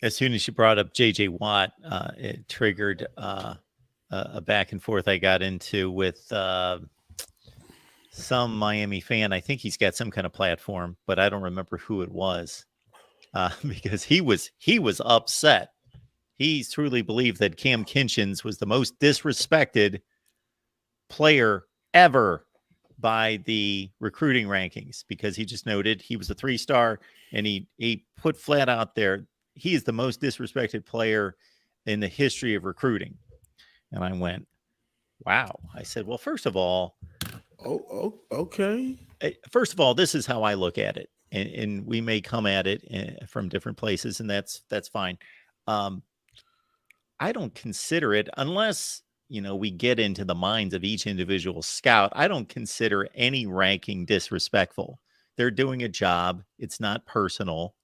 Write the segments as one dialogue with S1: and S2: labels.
S1: As soon as you brought up J.J. Watt, it triggered a back and forth I got into with some Miami fan. I think he's got some kind of platform, but I don't remember who it was because he was upset. He truly believed that Kam Kinchens was the most disrespected player ever by the recruiting rankings because he just noted he was a 3-star and he put flat out there he is the most disrespected player in the history of recruiting. And I went, wow. I said, well, first of all,
S2: okay.
S1: First of all, this is how I look at it. And we may come at it from different places, and that's fine. I don't consider it unless we get into the minds of each individual scout. I don't consider any ranking disrespectful. They're doing a job. It's not personal.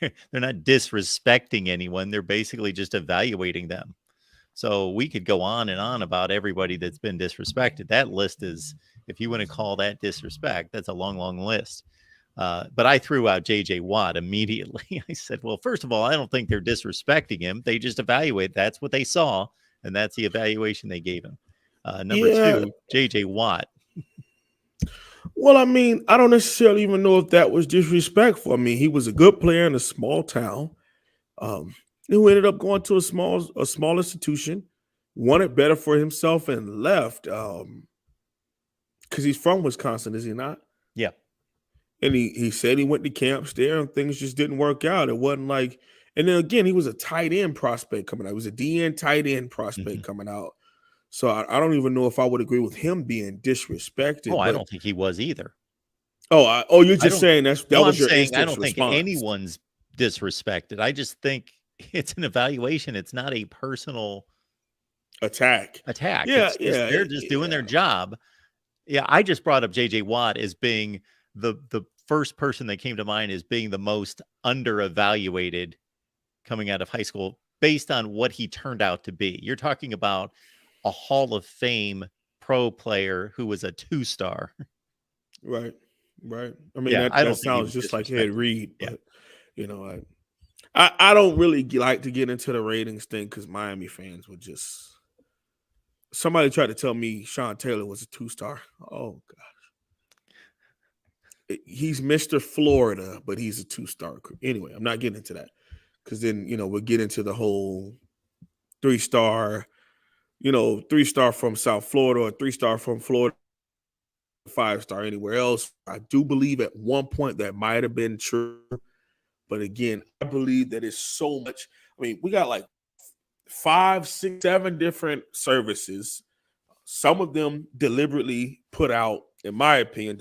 S1: They're not disrespecting anyone. They're basically just evaluating them. So we could go on and on about everybody that's been disrespected. That list is, if you want to call that disrespect, that's a long, long list. But I threw out J.J. Watt immediately. I said, well, first of all, I don't think they're disrespecting him. They just evaluate. That's what they saw, and that's the evaluation they gave him. Number two, J.J. Watt.
S2: Well, I mean, I don't necessarily even know if that was disrespectful. I mean, he was a good player in a small town who ended up going to a small institution, wanted better for himself, and left because he's from Wisconsin, is he not?
S1: Yeah.
S2: And he said he went to camps there and things just didn't work out. It wasn't like, and then again, he was a tight end prospect coming out. He was a DN tight end prospect coming out. So I don't even know if I would agree with him being disrespected.
S1: Oh, I don't think he was either.
S2: Oh, you're just saying that was your
S1: saying I don't
S2: response.
S1: think anyone's disrespected. I just think it's an evaluation. It's not a personal
S2: attack.
S1: Yeah, they're just doing their job. Yeah, I just brought up J.J. Watt as being the first person that came to mind as being the most under-evaluated coming out of high school based on what he turned out to be. You're talking about a Hall of Fame pro player who was a 2-star.
S2: Right. I mean, that sounds just like Ed Reed.
S1: But,
S2: I don't really like to get into the ratings thing because Miami fans would just. Somebody tried to tell me Sean Taylor was a 2-star. Oh, gosh. He's Mr. Florida, but he's a 2-star. Anyway, I'm not getting into that because then, we'll get into the whole 3-star, 3-star from South Florida or 3-star from Florida, 5-star anywhere else. I do believe at one point that might have been true. But again, I believe that it's so much. I mean, we got like 5, 6, 7 different services. Some of them deliberately put out, in my opinion,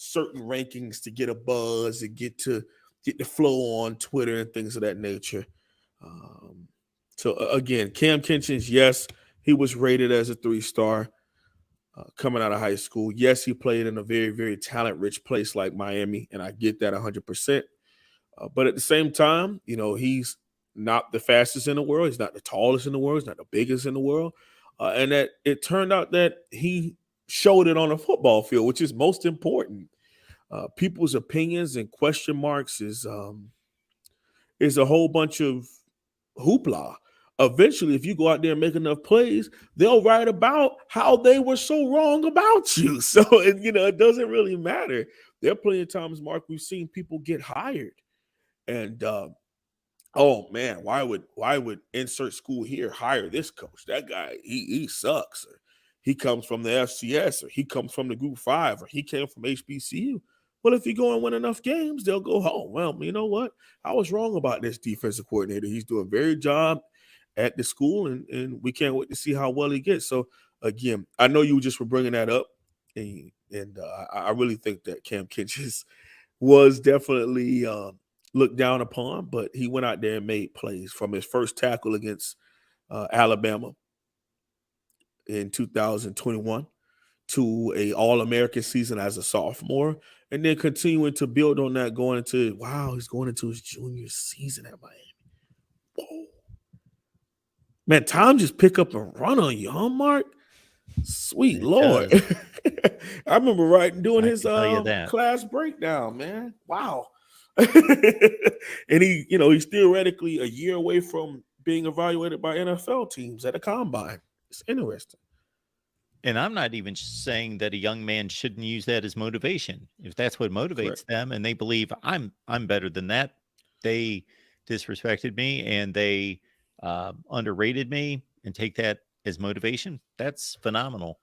S2: certain rankings to get a buzz and get the flow on Twitter and things of that nature. So again, Kam Kinchens, yes, he was rated as a 3-star coming out of high school. Yes, he played in a very, very talent-rich place like Miami, and I get that 100%. But at the same time, he's not the fastest in the world. He's not the tallest in the world. He's not the biggest in the world. And that it turned out that he showed it on a football field, which is most important. People's opinions and question marks is a whole bunch of hoopla. Eventually, if you go out there and make enough plays, they'll write about how they were so wrong about you. So, it doesn't really matter. There are plenty of times, Mark, we've seen people get hired. And, oh, man, why would insert school here hire this coach? That guy, he sucks. Or he comes from the FCS, or he comes from the Group 5, or he came from HBCU. Well, if you go and win enough games, they'll go home. Well, you know what? I was wrong about this defensive coordinator. He's doing a very job at the school, and we can't wait to see how well he gets. So, again, I know you just were bringing that up, and I really think that Kam Kinchens was definitely looked down upon, but he went out there and made plays from his first tackle against Alabama in 2021 to a All-American season as a sophomore, and then continuing to build on that he's going into his junior season at Miami. Whoa. Man, time just pick up and run on you, huh, Mark? Sweet Lord. I remember doing his class breakdown, man. Wow. And he's theoretically a year away from being evaluated by NFL teams at a combine. It's interesting.
S1: And I'm not even saying that a young man shouldn't use that as motivation. If that's what
S2: Correct.
S1: motivates them and they believe I'm better than that, they disrespected me and they underrated me and take that as motivation, that's phenomenal.